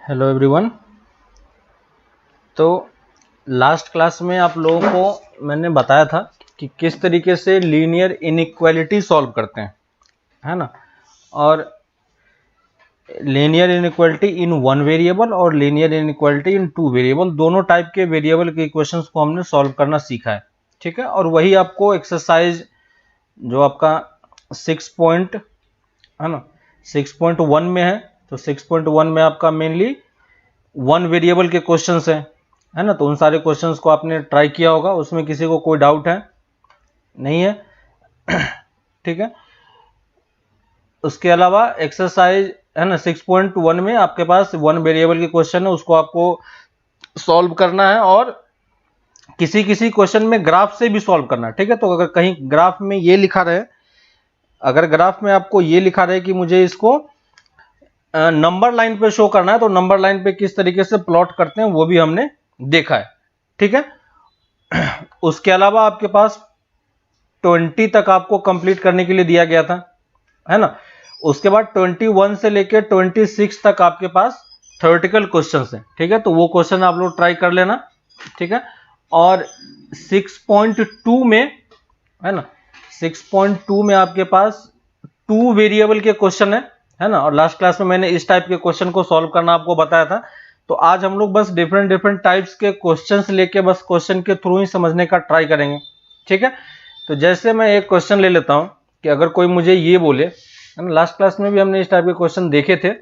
Hello everyone. तो last class में आप लोगों को मैंने बताया था कि किस तरीके से लीनियर इनइक्वालिटी सॉल्व करते हैं, है ना। और linear inequality in one variable और linear inequality in two variable, दोनों टाइप के वेरिएबल के इक्वेशंस को हमने सॉल्व करना सीखा है, ठीक है। और वही आपको एक्सरसाइज जो आपका 6 है ना 6.1 में है, तो 6.1 में आपका मेनली वन वेरिएबल के क्वेश्चंस हैं, है ना। तो उन सारे क्वेश्चंस को आपने ट्राई किया होगा, उसमें किसी को कोई डाउट है? नहीं है? ठीक है। उसके अलावा एक्सरसाइज है ना 6.1 में आपके पास वन वेरिएबल के क्वेश्चन है, उसको आपको सॉल्व करना है और किसी किसी क्वेश्चन में ग्राफ से भी सॉल्व करना है, ठीक है। तो अगर कहीं ग्राफ में ये लिखा रहे, अगर ग्राफ में आपको ये लिखा रहे कि मुझे इसको नंबर लाइन पे शो करना है, तो नंबर लाइन पे किस तरीके से प्लॉट करते हैं वो भी हमने देखा है, ठीक है। उसके अलावा आपके पास 20 तक आपको कंप्लीट करने के लिए दिया गया था, है ना। उसके बाद 21 से लेकर 26 तक आपके पास थ्योरेटिकल क्वेश्चंस हैं, ठीक है। तो वो क्वेश्चन आप लोग ट्राई कर लेना, ठीक है। और 6.2 में, है ना, 6.2 में आपके पास टू वेरिएबल के क्वेश्चन है ना। और लास्ट क्लास में मैंने इस टाइप के क्वेश्चन को सॉल्व करना आपको बताया था। तो आज हम लोग बस डिफरेंट टाइप्स के क्वेश्चंस लेके बस क्वेश्चन के थ्रू ही समझने का ट्राई करेंगे, ठीक है। तो जैसे मैं एक क्वेश्चन ले लेता हूं कि अगर कोई मुझे ये बोले, है ना, लास्ट क्लास में भी हमने इस टाइप के क्वेश्चन देखे थे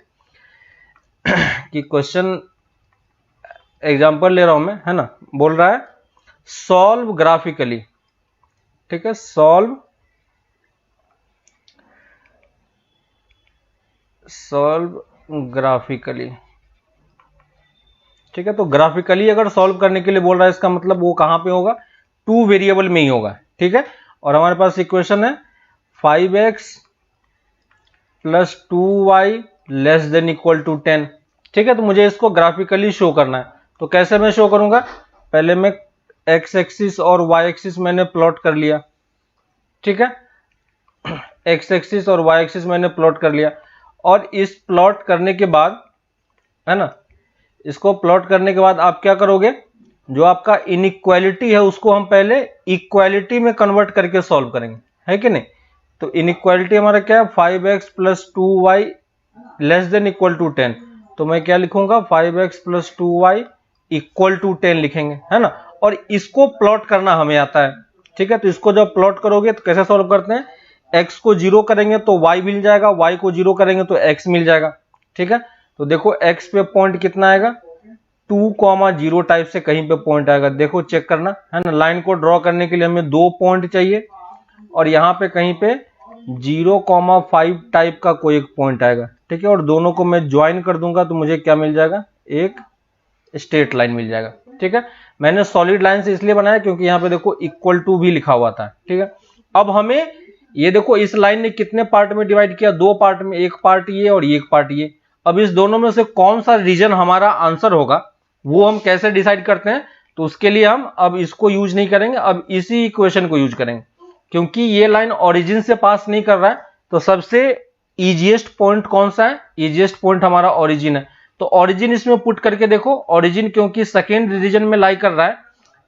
कि क्वेश्चन एग्जांपल ले रहा हूं मैं, है ना, बोल रहा है सॉल्व ग्राफिकली, ठीक है, सॉल्व ग्राफिकली, ठीक है। तो ग्राफिकली अगर सॉल्व करने के लिए बोल रहा है, इसका मतलब वो कहां पे होगा? टू वेरिएबल में ही होगा, ठीक है। और हमारे पास इक्वेशन है 5x plus 2y less than equal to 10, ठीक है। तो मुझे इसको ग्राफिकली शो करना है, तो कैसे मैं शो करूंगा? पहले मैं x एक्सिस और y एक्सिस मैंने प्लॉट कर लिया, ठीक है। x एक्सिस और y एक्सिस मैंने प्लॉट कर लिया, और इस प्लॉट करने के बाद, है ना, इसको प्लॉट करने के बाद आप क्या करोगे? जो आपका इनइक्वालिटी है उसको हम पहले इक्वालिटी में कन्वर्ट करके सॉल्व करेंगे, है कि नहीं। तो इनइक्वालिटी हमारा क्या है? 5x plus 2y less than equal to 10। तो मैं क्या लिखूंगा? 5x plus 2y equal to 10 लिखेंगे, है ना। और इसको प्लॉट करना हमें आता है, ठीक है। तो इसको जब प्लॉट करोगे तो कैसे सॉल्व करते हैं? x को 0 करेंगे तो y मिल जाएगा, y को 0 करेंगे तो x मिल जाएगा, ठीक है। तो देखो x पे पॉइंट कितना आएगा? 2,0 टाइप से कहीं पे पॉइंट आएगा, देखो चेक करना, है ना। लाइन को ड्रॉ करने के लिए हमें 2 पॉइंट चाहिए, और यहाँ पे कहीं पे 0,5 टाइप का कोई एक पॉइंट आएगा, ठीक है। और दोनों को मैं ज्वाइन कर दूंगा तो मुझे क्या मिल जाएगा? एक स्ट्रेट लाइन मिल जाएगा, ठीक है। मैंने सॉलिड लाइन से इसलिए बनाया क्योंकि यहाँ पे देखो इक्वल टू भी लिखा हुआ था, ठीक है। अब हमें ये देखो इस लाइन ने कितने पार्ट में डिवाइड किया? 2 पार्ट में, एक पार्ट ये और एक पार्ट ये। अब इस दोनों में से कौन सा रीजन हमारा आंसर होगा वो हम कैसे डिसाइड करते हैं? तो उसके लिए हम अब इसको यूज नहीं करेंगे, अब इसी इक्वेशन को यूज करेंगे, क्योंकि ये लाइन ओरिजिन से पास नहीं कर रहा है। तो सबसे इजीएस्ट पॉइंट कौन सा है? इजीएस्ट पॉइंट हमारा ओरिजिन है। तो ओरिजिन इसमें पुट करके देखो, ओरिजिन क्योंकि सेकेंड रीजन में लाई कर रहा है,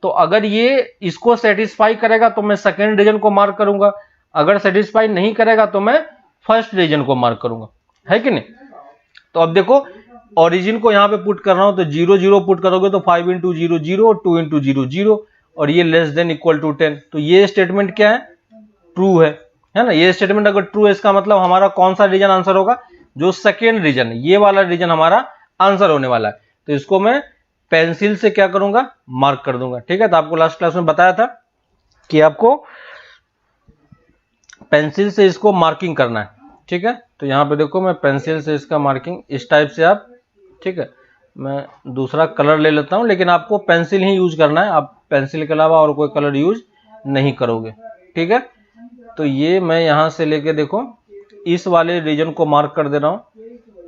तो अगर ये इसको सेटिस्फाई करेगा तो मैं सेकेंड रीजन को मार्क करूंगा, अगर सेटिस्फाई नहीं करेगा तो मैं फर्स्ट रीजन को मार्क करूंगा, है कि नहीं। तो अब देखो ओरिजिन को यहां पे पुट कर रहा हूं, तो 0 0 पुट करोगे तो 5 इंटू 0 0, 2 इंटू 0 0, और ये लेस देन इक्वल टू 10। तो ये स्टेटमेंट क्या है? ट्रू है ना। ये स्टेटमेंट अगर ट्रू है, इसका मतलब हमारा कौन सा रीजन आंसर होगा? जो सेकेंड रीजन, ये वाला रीजन हमारा आंसर होने वाला है। तो इसको मैं पेंसिल से क्या करूंगा? मार्क कर दूंगा, ठीक है। तो आपको लास्ट क्लास में बताया था कि आपको पेंसिल से इसको मार्किंग करना है, ठीक है। तो यहां पे देखो मैं पेंसिल से इसका मार्किंग इस टाइप से आप, ठीक है, मैं दूसरा कलर ले लेता हूं, लेकिन आपको पेंसिल ही यूज करना है, आप पेंसिल के अलावा और कोई कलर यूज नहीं करोगे, ठीक है। तो ये मैं यहां से लेके देखो इस वाले रीजन को मार्क कर दे रहा हूं,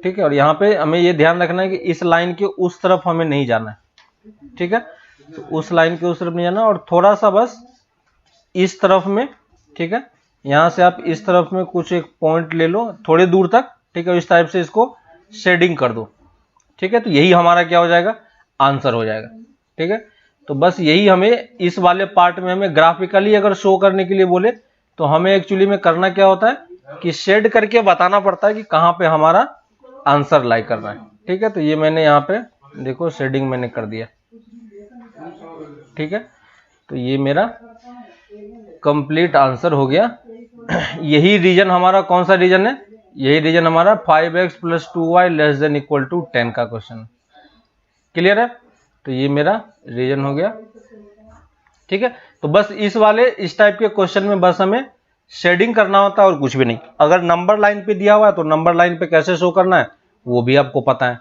ठीक है। और यहाँ पे हमें ये ध्यान रखना है कि इस लाइन के उस तरफ हमें नहीं जाना है, ठीक है। तो उस लाइन के उस तरफ नहीं जाना, और थोड़ा सा बस इस तरफ में, ठीक है, यहां से आप इस तरफ में कुछ एक पॉइंट ले लो थोड़े दूर तक, ठीक है। इस टाइप से इसको शेडिंग कर दो, ठीक है, तो यही हमारा क्या हो जाएगा, आंसर हो जाएगा। ठीक है, तो बस यही हमें इस वाले पार्ट में हमें ग्राफिकली अगर शो करने के लिए बोले तो हमें एक्चुअली में करना क्या होता है कि शेड करके बताना पड़ता है कि कहां पे हमारा आंसर लाई कर रहा है। ठीक है, तो ये मैंने यहाँ पे देखो शेडिंग मैंने कर दिया। ठीक है, तो ये मेरा कंप्लीट आंसर हो गया। यही रीजन हमारा कौन सा रीजन है, यही रीजन हमारा 5x + 2y ≤ 10 का क्वेश्चन। क्लियर है, तो ये मेरा रीजन हो गया। ठीक है, तो बस इस टाइप के क्वेश्चन में बस हमें शेडिंग करना होता है और कुछ भी नहीं। अगर नंबर लाइन पे दिया हुआ है तो नंबर लाइन पे कैसे शो करना है वो भी आपको पता है।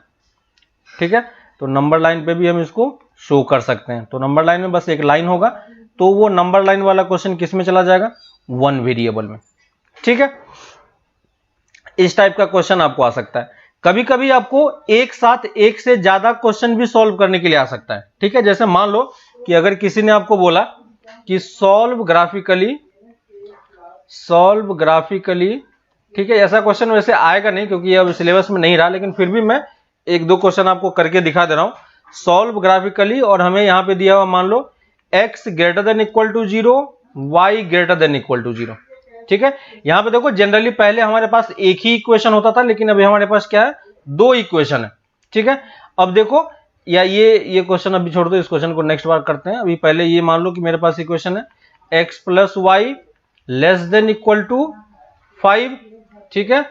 ठीक है, तो नंबर लाइन पे भी हम इसको शो कर सकते हैं। तो नंबर लाइन में बस एक लाइन होगा, तो वो नंबर लाइन वाला क्वेश्चन किस में चला जाएगा, 1 वेरिएबल में। ठीक है, इस टाइप का क्वेश्चन आपको आ सकता है। कभी कभी आपको एक साथ एक से ज्यादा क्वेश्चन भी सॉल्व करने के लिए आ सकता है। ठीक है, जैसे मान लो कि अगर किसी ने आपको बोला कि सॉल्व ग्राफिकली, ठीक है, ऐसा क्वेश्चन वैसे आएगा नहीं क्योंकि अब सिलेबस में नहीं रहा, लेकिन फिर भी मैं एक दो क्वेश्चन आपको करके दिखा दे रहा हूं। सॉल्व ग्राफिकली और हमें यहां पे दिया हुआ मान लो x > 0 y > 0। ठीक है, यहां पे देखो जनरली पहले हमारे पास एक ही इक्वेशन होता था, लेकिन अभी हमारे पास क्या है, 2 इक्वेशन है। ठीक है, अब देखो या ये क्वेश्चन अभी छोड़ दो, इस क्वेश्चन को नेक्स्ट बार करते हैं। अभी पहले ये मान लो कि मेरे पास इक्वेशन है x + y <= 5। ठीक है,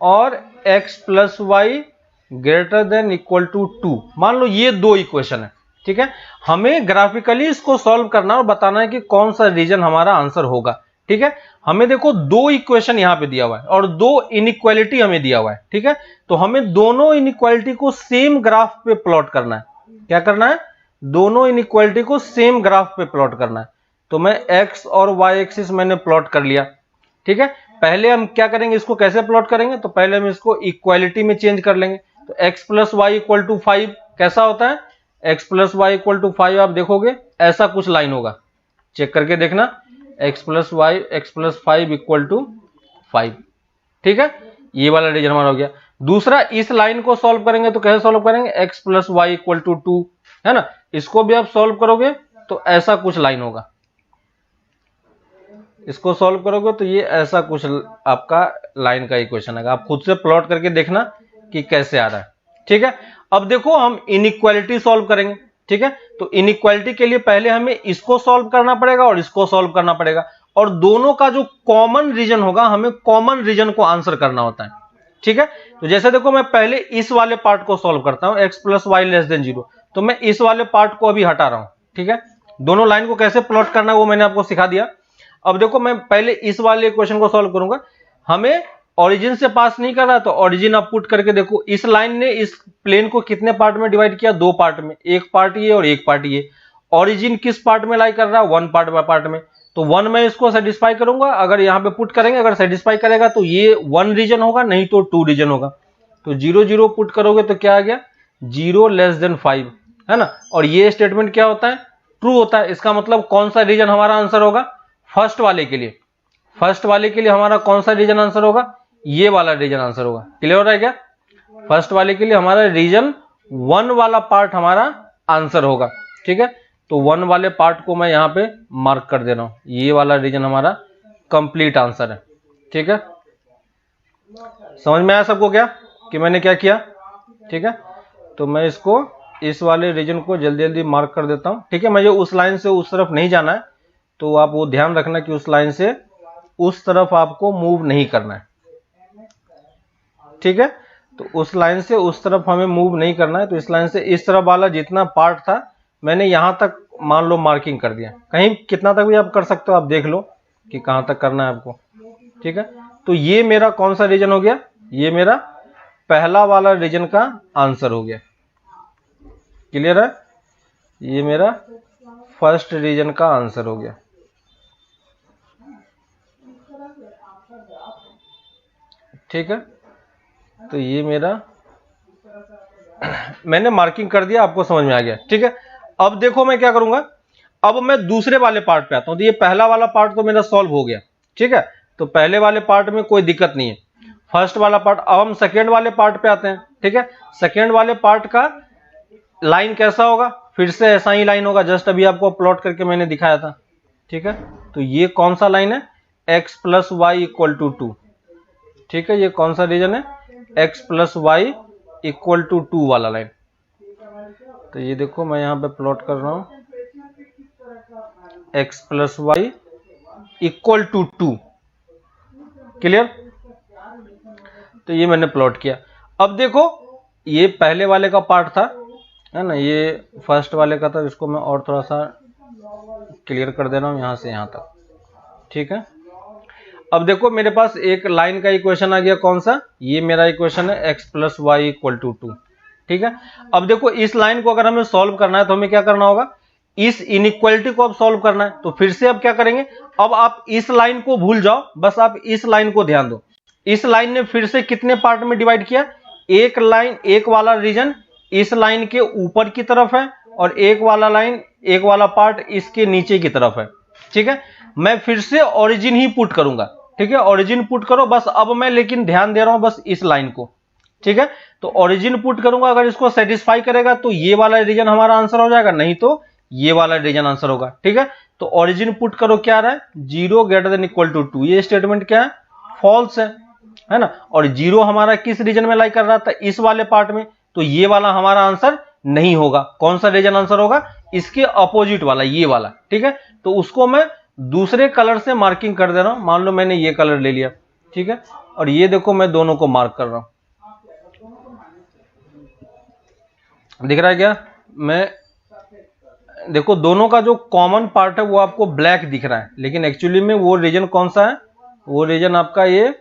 और x + y <= 2। मान लो ये 2 इक्वेशन है। ठीक है, हमें ग्राफिकली इसको सॉल्व करना और बताना है कि कौन सा रीजन हमारा आंसर होगा। ठीक है, हमें देखो 2 इक्वेशन यहां पे दिया हुआ है और 2 इनइक्वालिटी हमें दिया हुआ है। ठीक है, तो हमें दोनों इनइक्वालिटी को सेम ग्राफ पे प्लॉट करना है। क्या करना है, दोनों इनइक्वालिटी को सेम ग्राफ पे प्लॉट करना है। तो मैं x और y एक्सिस मैंने प्लॉट कर लिया। ठीक है, पहले हम क्या करेंगे, इसको कैसे प्लॉट करेंगे, तो पहले हम इसको इक्वालिटी में चेंज कर लेंगे। तो x + y = 5 कैसा होता है, x + y = 5 आप देखोगे ऐसा कुछ लाइन होगा, चेक करके देखना, x + 5 = 5। ठीक है, ये वाला रीजन हमारा हो गया। दूसरा, इस लाइन को सॉल्व करेंगे तो कैसे सॉल्व करेंगे, x + y = 2 है ना, इसको भी आप सॉल्व करोगे तो ऐसा कुछ लाइन होगा। इसको सॉल्व करोगे तो ये ऐसा कुछ आपका लाइन का इक्वेशन है। आप खुद से प्लॉट करके देखना कि कैसे आ रहा है। ठीक है, अब देखो हम इनइक्वालिटी सॉल्व करेंगे। ठीक है, तो इनइक्वालिटी के लिए पहले हमें इसको सॉल्व करना पड़ेगा और इसको सॉल्व करना पड़ेगा, और दोनों का जो कॉमन रीजन होगा हमें कॉमन रीजन को आंसर करना होता है। ठीक है, तो जैसे देखो मैं पहले इस वाले पार्ट को सॉल्व करता हूं, x + y <= 0, तो मैं इस वाले पार्ट को अभी हटा रहा हूं। ठीक है, दोनों लाइन को कैसे प्लॉट करना है वो मैंने आपको सिखा दिया। अब देखो मैं पहले इस वाले इक्वेशन को सॉल्व करूंगा, हमें ओरिजिन से पास नहीं कर रहा, तो ओरिजिन आप पुट करके देखो, इस लाइन ने इस प्लेन को कितने पार्ट में डिवाइड किया, 2 पार्ट में, एक पार्ट ये और एक पार्ट ये। ओरिजिन किस पार्ट में लाई कर रहा है, 1 पार्ट में, तो 1 में इसको सेटिस्फाई करूंगा। अगर यहां पे पुट करेंगे, अगर सेटिस्फाई करेगा तो ये 1 रीजन होगा, नहीं तो 2 रीजन होगा। तो 0 0 पुट करोगे तो क्या आ गया, 0 <= 5 है ना, और ये स्टेटमेंट क्या होता है, ट्रू होता है। इसका मतलब कौन सा रीजन हमारा आंसर होगा, फर्स्ट वाले के लिए हमारा कौन सा रीजन आंसर होगा, ये वाला रीजन आंसर होगा। क्लियर हो रहा है क्या, फर्स्ट वाले के लिए हमारा रीजन 1 वाला पार्ट हमारा आंसर होगा। ठीक है, तो 1 वाले पार्ट को मैं यहां पे मार्क कर दे रहा हूं, ये वाला रीजन हमारा कंप्लीट आंसर है। ठीक है, समझ में आया सबको क्या कि मैंने क्या किया। ठीक है, तो मैं इसको इस वाले रीजन को जल्दी जल्दी मार्क कर देता हूं। ठीक है, मुझे उस लाइन से उस तरफ नहीं जाना है, तो आप वो ध्यान रखना कि उस लाइन से उस तरफ आपको मूव नहीं करना है। ठीक है, तो उस लाइन से उस तरफ हमें मूव नहीं करना है, तो इस लाइन से इस तरफ वाला जितना पार्ट था मैंने यहां तक मान लो मार्किंग कर दिया। कहीं कितना तक भी आप कर सकते हो, आप देख लो कि कहां तक करना है आपको। ठीक है, तो ये मेरा कौन सा रीजन हो गया, ये मेरा पहला वाला रीजन का आंसर हो गया। क्लियर है, ये मेरा फर्स्ट रीजन का आंसर हो गया। ठीक है, तो ये मेरा मैंने मार्किंग कर दिया, आपको समझ में आ गया। ठीक है, अब देखो मैं क्या करूंगा, अब मैं दूसरे वाले पार्ट पे आता हूं। तो ये पहला वाला पार्ट तो मेरा सॉल्व हो गया। ठीक है, तो पहले वाले पार्ट में कोई दिक्कत नहीं है। फर्स्ट वाला पार्ट। अब हम सेकेंड वाले पार्ट पे आते हैं, ठीक है। सेकेंड वाले पार्ट का लाइन कैसा होगा, फिर से ऐसा ही लाइन होगा, जस्ट अभी आपको प्लॉट करके मैंने दिखाया था, ठीक है। तो ये कौन सा लाइन है, x plus y equal to 2, ठीक है। ये कौन सा रीजन है, x plus y equal to 2 वाला लाइन। तो ये देखो मैं यहां पे प्लॉट कर रहा हूं, x plus y equal to 2, clear. तो ये मैंने प्लॉट किया। अब देखो ये पहले वाले का पार्ट था, है ना, ये फर्स्ट वाले का था, इसको मैं और थोड़ा सा क्लियर कर दे रहा हूं यहां से यहां तक, ठीक है। अब देखो मेरे पास एक लाइन का इक्वेशन आ गया, कौन सा, ये मेरा इक्वेशन है x plus y equal to 2, ठीक है। अब देखो इस लाइन को अगर हमें सॉल्व करना है तो हमें क्या करना होगा, इस इनइक्वालिटी को अब सॉल्व करना है। तो फिर से अब क्या करेंगे, अब आप इस लाइन को भूल जाओ, बस आप इस लाइन को ध्यान दो। इस लाइन ने फिर से कितने पार्ट में डिवाइड किया, एक लाइन, एक वाला रीजन इस लाइन के ऊपर की तरफ है और एक वाला लाइन, एक वाला पार्ट इसके नीचे की तरफ है, ठीक है। मैं फिर से ओरिजिन ही पुट करूंगा, ठीक है। ओरिजिन पुट करो बस, अब मैं लेकिन ध्यान दे रहा हूं बस इस लाइन को, ठीक है। तो ओरिजिन पुट करूंगा, अगर इसको सेटिस्फाई करेगा तो ये वाला रीजन हमारा आंसर हो जाएगा, नहीं तो ये वाला रीजन आंसर होगा, ठीक है। तो ओरिजिन पुट करो, क्या आ रहा है, 0 ग्रेटर देन इक्वल टू 2। ये स्टेटमेंट क्या है, फॉल्स है ना। और 0 हमारा किस रीजन में लाई कर रहा था, इस वाले पार्ट में, तो ये वाला हमारा आंसर नहीं होगा। कौन सा रीजन आंसर होगा, इसके अपोजिट वाला, ये वाला, ठीक है। तो उसको मैं दूसरे कलर से मार्किंग कर दे रहा हूं, मान लो मैंने ये कलर ले लिया, ठीक है। और ये देखो मैं दोनों को मार्क कर रहा हूं, दिख रहा है क्या, मैं देखो दोनों का जो कॉमन पार्ट है वो आपको ब्लैक दिख रहा है, लेकिन एक्चुअली में वो रीजन कौन सा है, वो रीजन आपका ये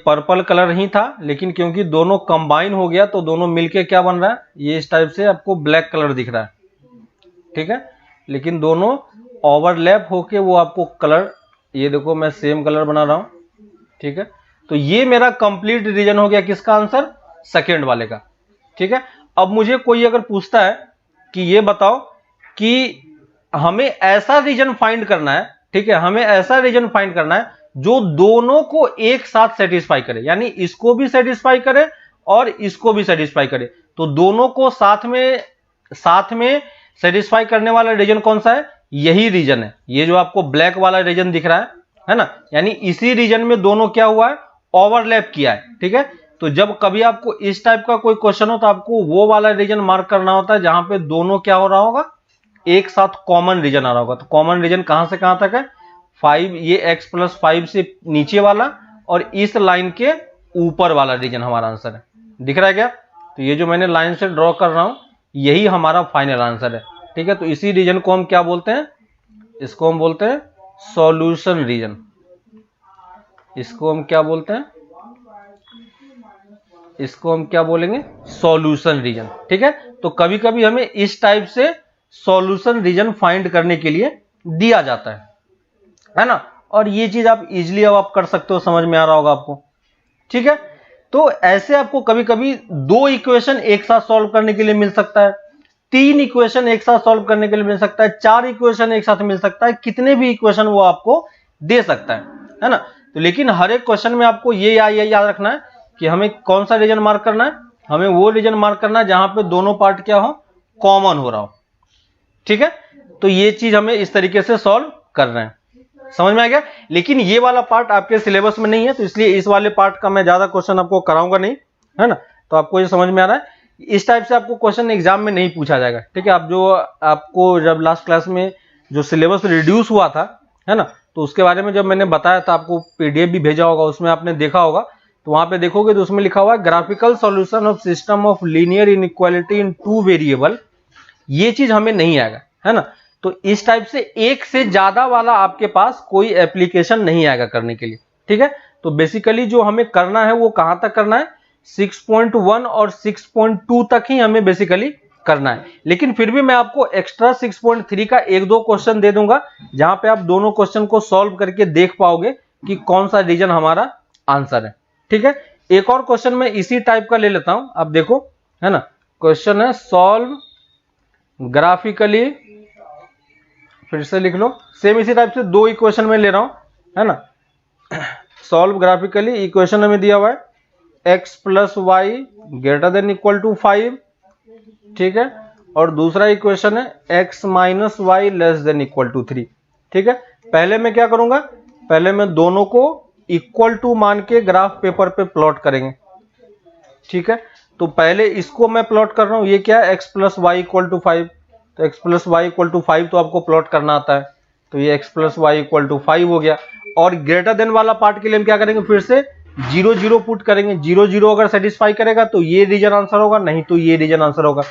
पर्पल कलर ही था, लेकिन क्योंकि दोनों कंबाइन हो गया तो दोनों मिलके क्या बन रहा है, ये इस टाइप से आपको ब्लैक कलर दिख रहा है, ठीक है। लेकिन दोनों ओवरलैप होके वो आपको कलर, ये देखो मैं सेम कलर बना रहा हूं, ठीक है। तो ये मेरा कंप्लीट रीजन हो गया, किसका आंसर, सेकेंड वाले का, ठीक है। अब मुझे कोई अगर पूछता है कि ये बताओ कि हमें ऐसा रीजन फाइंड करना है, ठीक है, हमें ऐसा रीजन फाइंड करना है जो दोनों को एक साथ सेटिस्फाई करे, यानी इसको भी सेटिस्फाई करे और इसको भी सेटिस्फाई करे। तो दोनों को साथ में सेटिस्फाई करने वाला रीजन कौन सा है, यही रीजन है, ये जो आपको ब्लैक वाला रीजन दिख रहा है ना। यानी इसी रीजन में दोनों क्या हुआ है, ओवरलैप किया है, ठीक है। तो जब कभी आपको इस टाइप का कोई क्वेश्चन हो तो आपको वो वाला रीजन मार्क करना होता है जहां पे दोनों क्या हो रहा होगा, एक साथ कॉमन रीजन आ रहा होगा। तो कॉमन रीजन कहां से कहां तक है, 5, ये x प्लस 5 से नीचे वाला और इस लाइन के ऊपर वाला रीजन हमारा आंसर है, दिख रहा है क्या। तो ये जो मैंने लाइन से ड्रॉ कर रहा हूं यही हमारा फाइनल आंसर है, ठीक है। तो इसी रीजन को हम क्या बोलते हैं, इसको हम बोलते हैं सॉल्यूशन रीजन। इसको हम क्या बोलते हैं, इसको हम क्या बोलेंगे, सॉल्यूशन रीजन, ठीक है। तो कभी कभी हमें इस टाइप से सॉल्यूशन रीजन फाइंड करने के लिए दिया जाता है ना। और ये चीज आप इजीली अब आप कर सकते हो, समझ में आ रहा होगा आपको, ठीक है। तो ऐसे आपको कभी कभी 2 इक्वेशन एक साथ सॉल्व करने के लिए मिल सकता है, 3 इक्वेशन एक साथ सॉल्व करने के लिए मिल सकता है, 4 इक्वेशन एक साथ मिल सकता है, कितने भी इक्वेशन वो आपको दे सकता है ना। तो लेकिन हर एक क्वेश्चन में आपको ये याद रखना है कि हमें कौन सा रीजन मार्क करना है, हमें वो रीजन मार्क करना है जहां पे दोनों पार्ट क्या हो, कॉमन हो रहा हो, ठीक है। तो ये चीज हमें इस तरीके से सॉल्व कर रहे हैं, समझ में आ गया। लेकिन ये वाला पार्ट आपके सिलेबस में नहीं है, तो इसलिए इस वाले पार्ट का मैं ज्यादा क्वेश्चन आपको कराऊंगा नहीं, है ना। तो आपको ये समझ में आ रहा है, इस टाइप से आपको क्वेश्चन एग्जाम में नहीं पूछा जाएगा, ठीक है। आप जो आपको जब लास्ट क्लास में जो सिलेबस रिड्यूस हुआ था, है ना, तो उसके बारे में जब मैंने बताया था, आपको पीडीएफ भी भेजा होगा, उसमें आपने देखा होगा, तो वहां पे देखोगे तो उसमें लिखा हुआ है graphical solution of system of linear inequality in 2 variable. ये चीज हमें नहीं आएगा, है ना। तो इस टाइप से एक से ज्यादा वाला आपके पास कोई एप्लीकेशन नहीं आएगा करने के लिए, ठीक है। तो बेसिकली जो हमें करना है वो कहां तक करना है, 6.1 और 6.2 तक ही हमें बेसिकली करना है। लेकिन फिर भी मैं आपको एक्स्ट्रा 6.3 का 1-2 क्वेश्चन दे दूंगा जहां पे आप दोनों क्वेश्चन को सॉल्व करके देख पाओगे कि कौन सा रीजन हमारा आंसर है, ठीक है। एक और क्वेश्चन मैं इसी टाइप का ले लेता हूं, आप देखो, है ना। क्वेश्चन है सॉल्व ग्राफिकली, फिर से लिख लो, सेम इसी टाइप से 2 इक्वेशन में ले रहा हूं, है ना। Solve graphically. इक्वेशन हमें दिया हुआ है x plus y greater than equal to 5, ठीक है, और दूसरा इक्वेशन है x minus y less than equal to 3, ठीक है। पहले मैं क्या करूंगा, पहले मैं दोनों को इक्वल टू मान के ग्राफ पेपर पे प्लॉट करेंगे, ठीक है। तो पहले इसको मैं प्लॉट कर रहा हूं, ये क्या है x plus y equal to 5, तो x plus y equal to 5 तो आपको प्लॉट करना आता है, तो ये x plus y equal to 5 हो गया। और ग्रेटर देन वाला पार्ट के लिए हम क्या करेंगे, फिर से 0 0 पुट करेंगे। 0 0 अगर सेटिस्फाई करेगा तो ये रीजन आंसर होगा, नहीं तो ये रीजन आंसर होगा।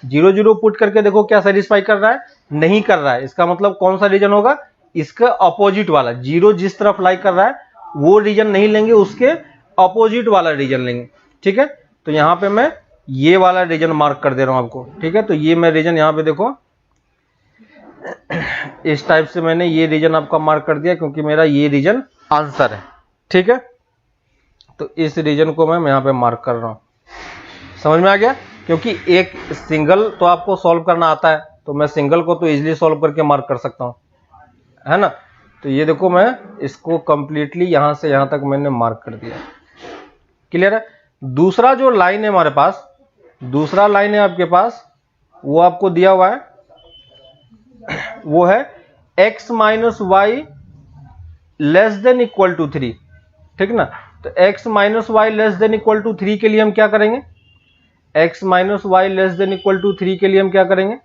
0 0 पुट करके देखो क्या सेटिस्फाई कर रहा है, नहीं कर रहा है, इसका मतलब कौन सा रीजन होगा, इसका अपोजिट वाला। 0 जिस तरफ लाई कर रहा है वो रीजन नहीं लेंगे, उसके अपोजिट वाला रीजन लेंगे, ठीक है। तो यहां पे मैं ये वाला रीजन मार्क कर दे रहा हूं आपको, ठीक है। तो ये मैं रीजन यहां पे देखो इस टाइप से मैंने ये रीजन आपका मार्क कर दिया, क्योंकि मेरा ये रीजन आंसर है, ठीक है। तो इस रीजन को मैं यहां पे मार्क कर रहा हूं, समझ में आ गया। क्योंकि एक सिंगल तो आपको सॉल्व करना आता है, तो मैं सिंगल को तो इजीली सॉल्व करके मार्क कर सकता हूं, है ना। तो ये देखो मैं इसको कंप्लीटली यहां से यहां तक मैंने मार्क कर दिया, क्लियर है। दूसरा जो लाइन है हमारे पास, दूसरा लाइन है आपके पास, वो आपको दिया हुआ है, वो है x minus y less than equal to 3, ठीक ना। तो x minus y less than equal to 3 के लिए हम क्या करेंगे, x minus y less than equal to 3 के लिए हम क्या करेंगे,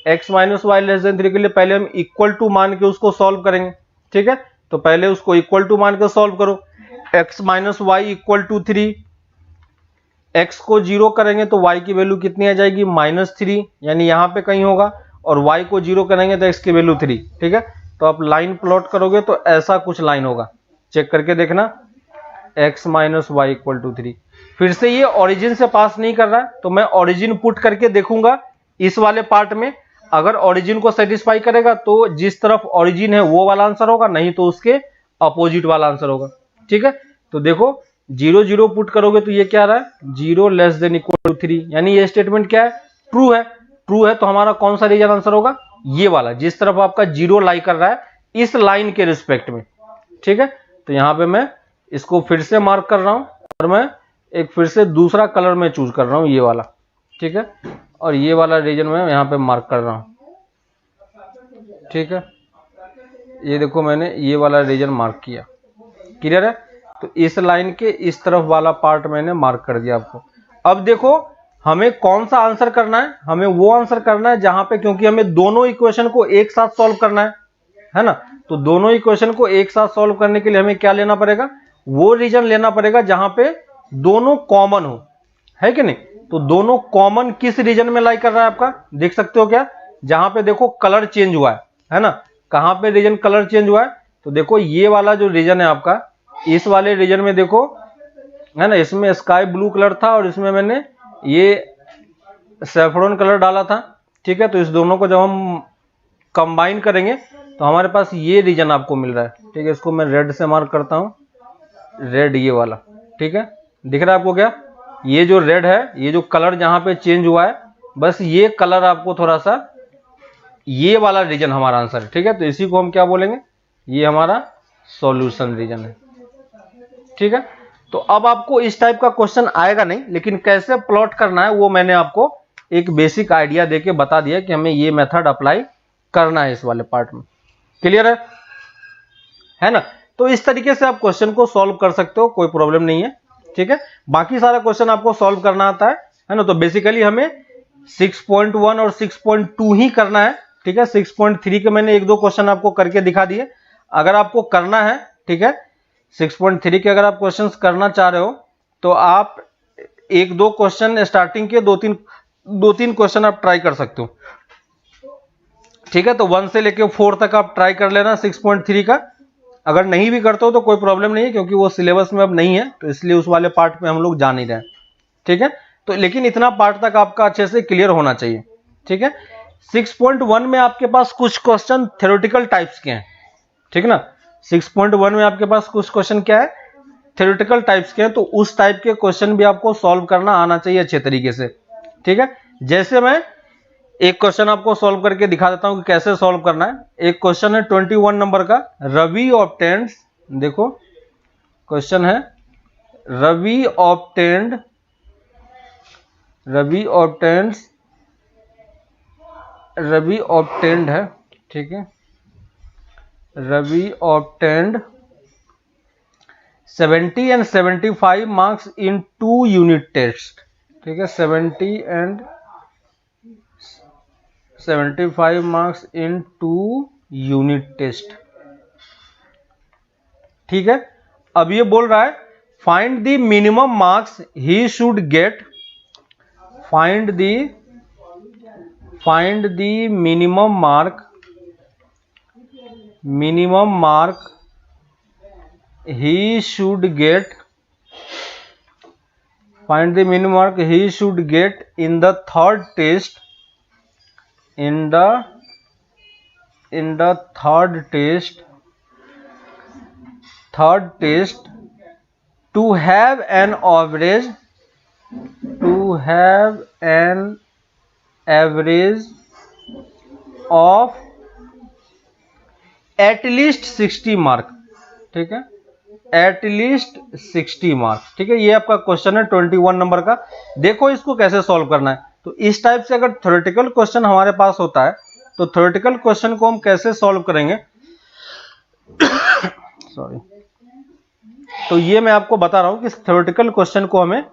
x minus y less than 3 के लिए पहले हम इक्वल टू मान के उसको सॉल्व करेंगे, ठीक है। तो पहले उसको इक्वल टू मान के सॉल्व करो। x minus y equal to 3, x को 0 करेंगे तो y की वैल्यू कितनी आ जाएगी, -3, यानी यहां पे कहीं होगा, और y को 0 करेंगे तो x की वैल्यू 3, ठीक है। तो आप लाइन प्लॉट करोगे तो ऐसा कुछ लाइन होगा, चेक करके देखना, x minus y equal to 3। फिर से ये ओरिजिन से पास नहीं कर रहा है, तो मैं ओरिजिन पुट करके देखूंगा इस वाले पार्ट में। अगर ओरिजिन को सेटिस्फाई करेगा तो जिस तरफ ओरिजिन है वो वाला आंसर होगा, नहीं तो उसके अपोजिट वाला आंसर होगा, ठीक है। तो देखो 0 0 पुट करोगे तो ये क्या रहा है, 0 लेस देन इक्वल टू 3, यानी ये स्टेटमेंट क्या है, ट्रू है। ट्रू है तो हमारा कौन सा रीजन आंसर होगा, ये वाला, जिस तरफ आपका 0 लाई कर रहा है इस लाइन के रिस्पेक्ट में, ठीक है। तो यहां पे मैं इसको फिर से मार्क कर रहा हूं, और मैं एक फिर से दूसरा कलर में चूज कर रहा हूं, ये वाला, ठीक है। और ये वाला रीजन में यहां पे मार्क कर रहा हूं, ठीक है। ये देखो मैंने ये वाला रीजन मार्क किया, क्लियर है। तो इस लाइन के इस तरफ वाला पार्ट मैंने मार्क कर दिया आपको। अब देखो हमें कौन सा आंसर करना है, हमें वो आंसर करना है जहां पे, क्योंकि हमें दोनों इक्वेशन को एक साथ सॉल्व करना है ना। तो दोनों इक्वेशन को एक साथ सॉल्व करने के लिए हमें क्या लेना पड़ेगा, वो रीजन लेना पड़ेगा जहां पे दोनों कॉमन हो, है कि नहीं। तो दोनों कॉमन किस रीजन में लाई कर रहा है आपका, देख सकते हो क्या, जहां पे देखो कलर चेंज हुआ है ना। कहां पे रीजन कलर चेंज हुआ है, तो देखो ये वाला जो रीजन है आपका, इस वाले रीजन में देखो, है ना, इसमें स्काई ब्लू कलर था और इसमें मैंने ये सैफरन कलर डाला था, ठीक है। तो इस दोनों को जब हम कंबाइन करेंगे तो हमारे पास ये रीजन आपको मिल रहा है, ठीक है। इसको मैं रेड से मार्क करता हूं, रेड ये वाला, ठीक है। दिख रहा है आपको क्या, ये जो रेड है, ये जो कलर जहां पे चेंज हुआ है, बस ये कलर आपको थोड़ा सा, ये वाला रीजन हमारा आंसर है, ठीक है। तो इसी को हम क्या बोलेंगे, ये हमारा सॉल्यूशन रीजन है, ठीक है। तो अब आपको इस टाइप का क्वेश्चन आएगा नहीं, लेकिन कैसे प्लॉट करना है वो मैंने आपको एक बेसिक आइडिया देके बता दिया कि हमें ये मेथड अप्लाई करना है इस वाले पार्ट में, क्लियर है ना। तो इस तरीके से आप क्वेश्चन को सॉल्व कर सकते हो, कोई प्रॉब्लम नहीं है, ठीक है। बाकी सारा क्वेश्चन आपको सॉल्व करना आता है ना। तो बेसिकली हमें 6.1 और 6.2 ही करना है, ठीक है। 6.3 के मैंने एक दो क्वेश्चन आपको करके दिखा दिए। अगर आपको करना है, ठीक है, 6.3 के अगर आप क्वेश्चंस करना चाह रहे हो तो आप एक दो क्वेश्चन स्टार्टिंग के दो तीन क्वेश्चन आप ट्राई कर सकते हो, ठीक है। तो 1 से लेके 4 तक आप ट्राई कर लेना 6.3 का। अगर नहीं भी करते हो तो कोई प्रॉब्लम नहीं है, क्योंकि वो सिलेबस में अब नहीं है, तो इसलिए उस वाले पार्ट में हम लोग जा नहीं रहे, ठीक है। तो लेकिन इतना पार्ट तक आपका अच्छे से क्लियर होना चाहिए, ठीक है। 6.1 में आपके पास कुछ क्वेश्चन थ्योरेटिकल टाइप्स के हैं, ठीक ना। 6.1 में आपके पास कुछ क्वेश्चन क्या है, थ्योरेटिकल टाइप्स के हैं। तो उस टाइप के क्वेश्चन भी आपको सॉल्व करना आना चाहिए अच्छे तरीके से, ठीक है। जैसे मैं एक क्वेश्चन आपको सॉल्व करके दिखा देता हूं कि कैसे सॉल्व करना है। एक क्वेश्चन है 21 नंबर का, रवि ऑब्टेन्स, देखो क्वेश्चन है रवि ऑब्टेन्ड है, ठीक है, Ravi obtained 70 and 75 marks in 2 unit test, ठीक है, 70 and 75 marks in 2 unit test, ठीक है। अब ये बोल रहा है find the minimum marks he should get, find the minimum mark he should get, find the minimum mark he should get in the third test, in the third test to have an average of at least 60 mark, ठीक है, at least 60 marks, ठीक है। ये आपका question है 21 number का। देखो इसको कैसे सॉल्व करना है। तो इस टाइप से अगर थ्योरेटिकल क्वेश्चन हमारे पास होता है तो थ्योरेटिकल क्वेश्चन को हम कैसे सॉल्व करेंगे सॉरी, तो ये मैं आपको बता रहा हूं कि थ्योरेटिकल क्वेश्चन को हमें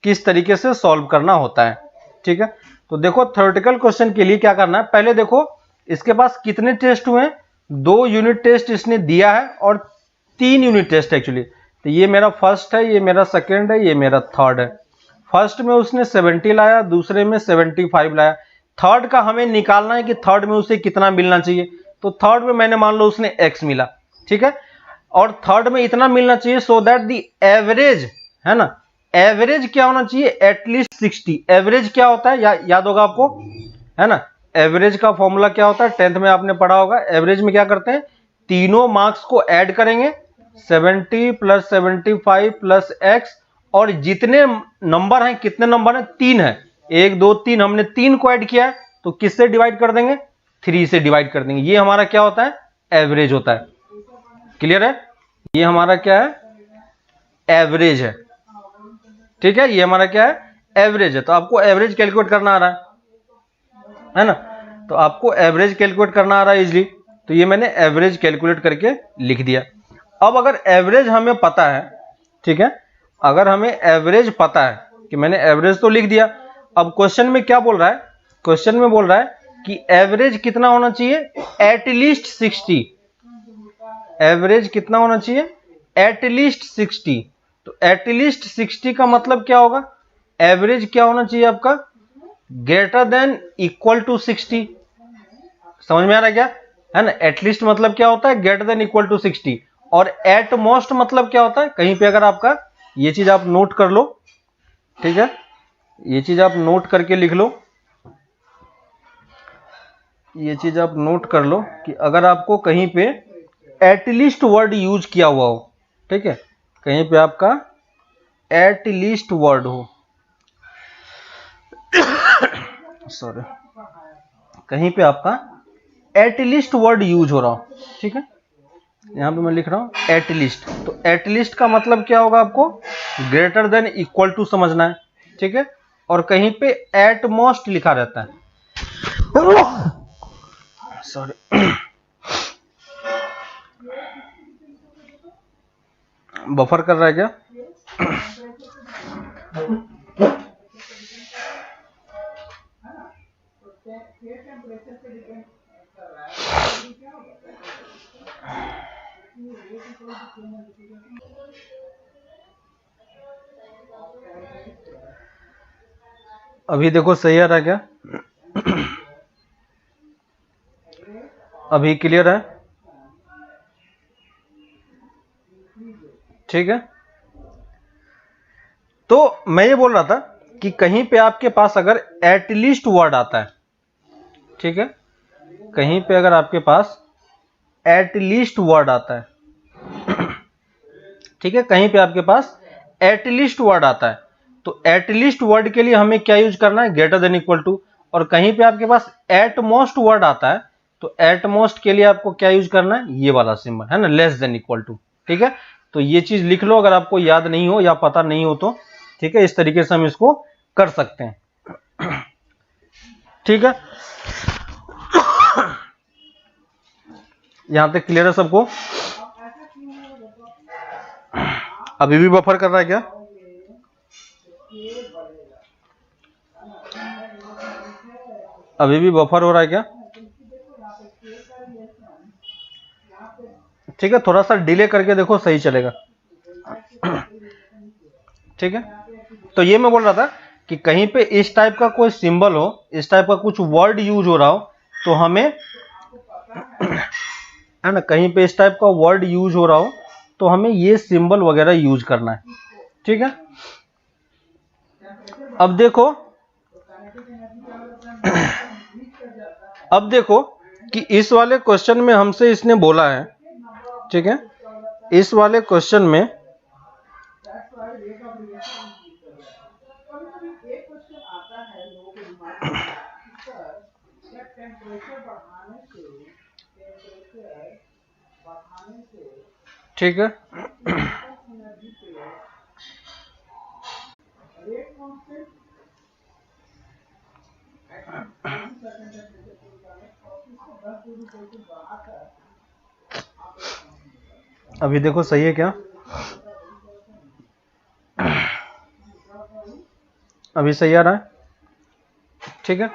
किस तरीके से सॉल्व करना होता है, ठीक है। तो देखो थ्योरेटिकल क्वेश्चन के लिए क्या करना है, पहले देखो इसके पास कितने टेस्ट हुए हैं, 2 यूनिट टेस्ट इसने दिया है और 3 यूनिट टेस्ट एक्चुअली। तो ये मेरा फर्स्ट है, ये मेरा सेकंड है, ये मेरा थर्ड है। फर्स्ट में उसने 70 लाया, दूसरे में 75 लाया। थर्ड का हमें निकालना है कि थर्ड में उसे कितना मिलना चाहिए। तो थर्ड में मैंने मान लो उसने x मिला, ठीक है, और थर्ड में इतना मिलना चाहिए सो दैट दी एवरेज, है ना, एवरेज क्या होना चाहिए, एटलीस्ट 60। एवरेज क्या होता है, याद होगा आपको, है ना, एवरेज का फॉर्मूला क्या होता है, 10th में आपने पढ़ा होगा। एवरेज में क्या करते हैं, तीनों मार्क्स को ऐड करेंगे, 70 प्लस 75 प्लस x, और जितने नंबर हैं, कितने नंबर हैं, 3 है, 1 2 3, हमने 3 को ऐड किया है तो किससे डिवाइड कर देंगे, 3 से डिवाइड कर देंगे। ये हमारा क्या होता है, एवरेज होता है। क्लियर है, ये हमारा क्या है, एवरेज है, ठीक है, ये हमारा क्या है, एवरेज है। तो आपको एवरेज कैलकुलेट करना आ रहा है ना, तो आपको एवरेज कैलकुलेट करना आ रहा है इजीली। तो ये मैंने एवरेज कैलकुलेट करके लिख दिया। अब अगर एवरेज हमें पता है, ठीक है, अगर हमें एवरेज पता है कि मैंने एवरेज तो लिख दिया, अब क्वेश्चन में क्या बोल रहा है, क्वेश्चन में बोल रहा है कि एवरेज कितना होना चाहिए, एटलीस्ट 60। एवरेज कितना होना चाहिए, एटलीस्ट 60। तो एटलीस्ट 60 का मतलब क्या होगा, एवरेज क्या होना चाहिए आपका, ग्रेटर देन इक्वल टू 60। समझ में आ रहा है क्या, है ना। एटलीस्ट मतलब क्या होता है, ग्रेटर देन इक्वल टू 60, और एट मोस्ट मतलब क्या होता है, कहीं पे अगर आपका ये चीज आप नोट कर लो, ठीक है, ये चीज आप नोट करके लिख लो, ये चीज आप नोट कर लो कि अगर आपको कहीं पे एटलीस्ट वर्ड यूज किया हुआ हो, ठीक है, कहीं पे आपका एटलीस्ट वर्ड हो सॉरी, कहीं पे आपका एटलीस्ट वर्ड यूज हो रहा हो, ठीक है, यहां पे मैं लिख रहा हूं एटलीस्ट। तो एटलीस्ट का मतलब क्या होगा, आपको ग्रेटर देन इक्वल टू समझना है, ठीक है, और कहीं पे एट मोस्ट लिखा रहता है, सॉरी बफर कर रहा है क्या, अभी देखो सही आ रहा है क्या, अभी क्लियर है, ठीक है। तो मैं ये बोल रहा था कि कहीं पे आपके पास अगर एटलीस्ट वर्ड आता है, ठीक है, कहीं पे अगर आपके पास एटलीस्ट वर्ड आता है, ठीक है, कहीं पे आपके पास एटलीस्ट वर्ड आता है, तो एटलीस्ट वर्ड के लिए हमें क्या यूज करना है, ग्रेटर देन इक्वल टू। और कहीं पे आपके पास एट मोस्ट वर्ड आता है तो एट मोस्ट के लिए आपको क्या यूज करना है, ये वाला सिंबल, है ना, लेस देन इक्वल टू, ठीक है। तो ये चीज लिख लो अगर आपको याद नहीं हो या पता नहीं हो तो, ठीक है। इस तरीके से हम इसको कर सकते हैं, ठीक है। यहां तक क्लियर है सबको? अभी भी बफर कर रहा है क्या? अभी भी बफर हो रहा है क्या? ठीक है, थोड़ा सा डिले करके देखो, सही चलेगा, ठीक है। तो ये मैं बोल रहा था कि कहीं पे इस टाइप का कोई सिंबल हो, इस टाइप का कुछ वर्ड यूज हो रहा हो, तो हमें, है ना, कहीं पे इस टाइप का वर्ड यूज हो रहा हो तो हमें ये सिंबल वगैरह यूज करना है, ठीक है। अब देखो कि इस वाले क्वेश्चन में हमसे इसने बोला है, ठीक है, इस वाले क्वेश्चन में ठीक है, अभी देखो सही है क्या? अभी सही आ रहा है, ठीक है।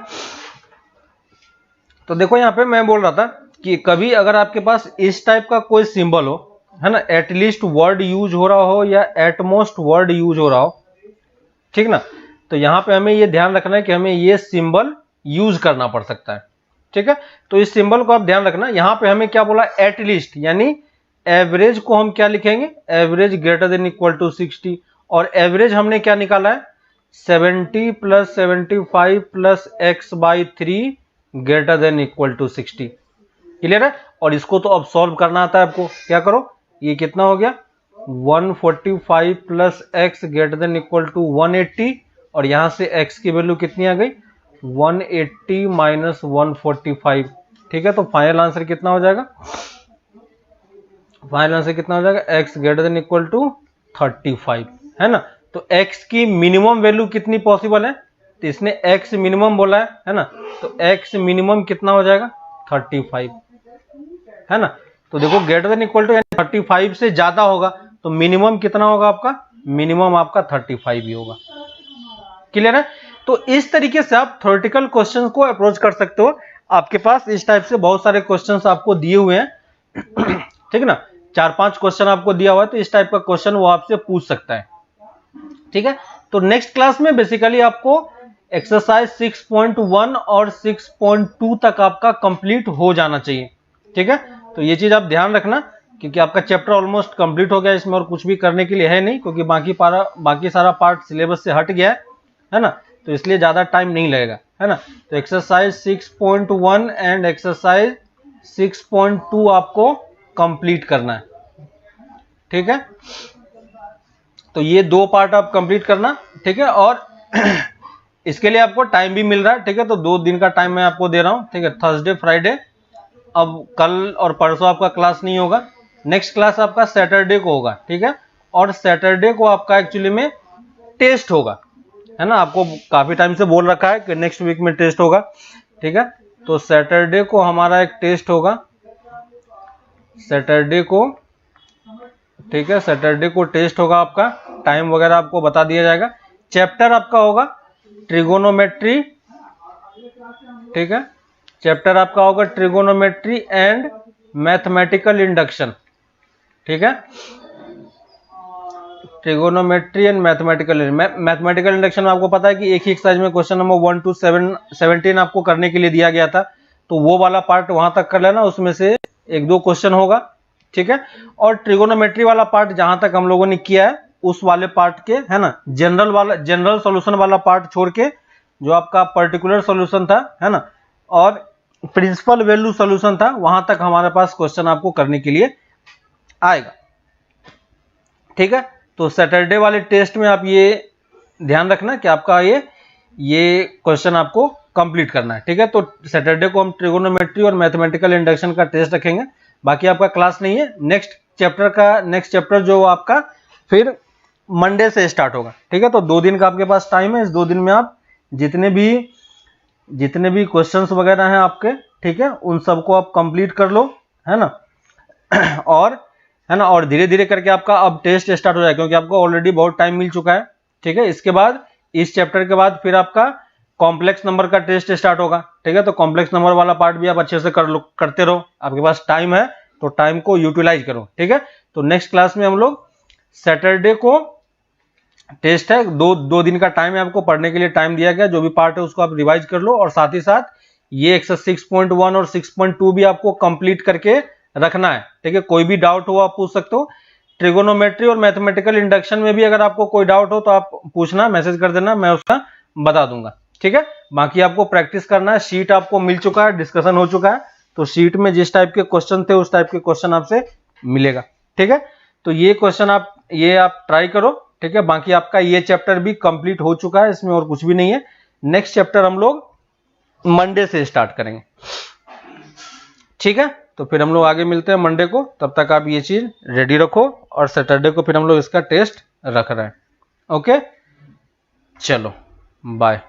तो देखो यहां पे मैं बोल रहा था कि कभी अगर आपके पास इस टाइप का कोई सिंबल हो, है ना, एटलीस्ट वर्ड यूज हो रहा हो या एटमोस्ट वर्ड यूज हो रहा हो, ठीक ना, तो यहां पे हमें ये ध्यान रखना है कि हमें ये सिंबल यूज करना पड़ सकता है, ठीक है। तो इस सिंबल को आप ध्यान रखना, यहां पे हमें क्या बोला, एटलीस्ट, यानी एवरेज को हम क्या लिखेंगे, average greater than equal to 60, और एवरेज हमने क्या निकाला है, 70 plus 75 plus x by 3 greater than equal to 60, clear है। और इसको तो अब सॉल्व करना आता है आपको, क्या करो, ये कितना हो गया, 145 plus x greater than equal to 180, और यहां से x की वैल्यू कितनी आ गई, 180 माइनस 145, ठीक है। तो फाइनल आंसर कितना हो जाएगा, फाइनल आंसर कितना हो जाएगा, x greater than equal to 35, है ना। तो x की मिनिमम वैल्यू कितनी पॉसिबल है, तो इसने x मिनिमम बोला है ना, तो x मिनिमम कितना हो जाएगा, 35, है ना। तो देखो ग्रेटर देन इक्वल टू यानी 35 से ज्यादा होगा, तो मिनिमम कितना होगा आपका, मिनिमम आपका 35 ही होगा, क्लियर है। तो इस तरीके से आप थ्योरेटिकल क्वेश्चंस को अप्रोच कर सकते हो। आपके पास इस टाइप से बहुत सारे क्वेश्चंस आपको दिए हुए हैं, ठीक है ना, 4-5 क्वेश्चन आपको दिया हुआ है, तो इस टाइप का क्वेश्चन वो आपसे पूछ सकता है, ठीक है। तो नेक्स्ट क्लास में बेसिकली आपको एक्सरसाइज 6.1 और 6.2 तक आपका कंप्लीट हो जाना चाहिए, ठीक है। तो ये चीज आप ध्यान रखना, क्योंकि आपका चैप्टर ऑलमोस्ट कंप्लीट हो गया, इसमें और कुछ भी करने के लिए है नहीं, क्योंकि बाकी सारा पार्ट सिलेबस से हट गया है ना, तो इसलिए ज्यादा टाइम नहीं लगेगा, है ना। तो एक्सरसाइज 6.1 एंड एक्सरसाइज 6.2 आपको कंप्लीट करना है, ठीक है। तो ये 2 पार्ट आप कंप्लीट करना, ठीक है। और इसके लिए आपको टाइम भी मिल रहा है, ठीक है। तो 2 दिन का टाइम मैं आपको दे रहा हूं, ठीक है, थर्सडे फ्राइडे। अब कल और परसों आपका क्लास नहीं होगा, नेक्स्ट क्लास आपका सैटरडे को होगा, ठीक है। और सैटरडे को आपका एक्चुअली में टेस्ट होगा, है ना, आपको काफी टाइम से बोल रखा है कि नेक्स्ट वीक में टेस्ट होगा, ठीक है। तो सैटरडे को हमारा एक टेस्ट होगा, सैटरडे को, ठीक है, सैटरडे को टेस्ट होगा आपका, टाइम वगैरह आपको बता दिया जाएगा। चैप्टर आपका होगा ट्रिगोनोमेट्री, ठीक है, चैप्टर आपका होगा ट्रिगोनोमेट्री एंड मैथमेटिकल इंडक्शन, ठीक है, ट्रिगोनोमेट्री एंड मैथमेटिकल इंडक्शन में आपको पता है कि एक ही एक्सरसाइज में क्वेश्चन नंबर 1 to 17 आपको करने के लिए दिया गया था, तो वो वाला पार्ट वहां तक कर लेना, उसमें से 1-2 क्वेश्चन होगा, ठीक है। और ट्रिगोनोमेट्री वाला पार्ट जहां तक हम लोगों ने किया है उस वाले पार्ट के, है ना, जनरल सॉल्यूशन वाला पार्ट छोड़ के जो आपका पर्टिकुलर सॉल्यूशन था, है ना, और प्रिंसिपल वैल्यू सॉल्यूशन था, वहां तक हमारे पास क्वेश्चन आपको करने के लिए आएगा, ठीक है। तो सैटरडे वाले टेस्ट में आप ये ध्यान रखना कि आपका ये क्वेश्चन आपको कंप्लीट करना है, ठीक है। तो सैटरडे को हम ट्रिगोनोमेट्री और मैथमेटिकल इंडक्शन का टेस्ट रखेंगे, बाकी आपका क्लास नहीं है। नेक्स्ट नेक्स्ट चैप्टर जो आपका फिर मंडे से स्टार्ट होगा। ठीक है, तो 2 दिन का आपके पास टाइम है। इस 2 दिन में आप जितने भी क्वेश्चंस वगैरह हैं आपके, ठीक है, उन सबको आप कंप्लीट कर लो, है ना। और धीरे धीरे करके आपका अब टेस्ट स्टार्ट हो जाएगा, क्योंकि आपको ऑलरेडी बहुत टाइम मिल चुका है। ठीक है, इसके बाद इस चैप्टर के बाद फिर आपका कॉम्प्लेक्स नंबर का टेस्ट स्टार्ट होगा। ठीक है, तो कॉम्प्लेक्स नंबर वाला पार्ट भी आप अच्छे से करते रहो। आपके पास टाइम है तो टाइम को यूटिलाइज करो। ठीक है, तो नेक्स्ट क्लास में हम लोग सैटरडे को टेस्ट है, दो दिन का टाइम है, आपको पढ़ने के लिए टाइम दिया गया। जो भी पार्ट है उसको आप रिवाइज कर लो, और साथ ही साथ ये एक्सरसाइज 6.1 और 6.2 भी आपको कंप्लीट करके रखना है। ठीक है, कोई भी डाउट हो आप पूछ सकते हो। ट्रिगोनोमेट्री और मैथमेटिकल इंडक्शन में भी अगर आपको कोई डाउट हो तो आप पूछना, मैसेज कर देना, मैं उसका बता दूंगा। ठीक है, बाकी आपको प्रैक्टिस करना है। शीट आपको मिल चुका है, डिस्कशन हो चुका है, तो शीट में जिस टाइप के क्वेश्चन थे उस टाइप के क्वेश्चन आपसे मिलेगा। ठीक है, तो ये क्वेश्चन आप ट्राई करो। ठीक है, बाकी आपका ये चैप्टर भी कंप्लीट हो चुका है, इसमें और कुछ भी नहीं है। नेक्स्ट चैप्टर हम लोग मंडे से स्टार्ट करेंगे। ठीक है, तो फिर हम लोग आगे मिलते हैं मंडे को। तब तक आप ये चीज रेडी रखो, और सैटरडे को फिर हम लोग इसका टेस्ट रख रहे हैं। ओके, चलो बाय।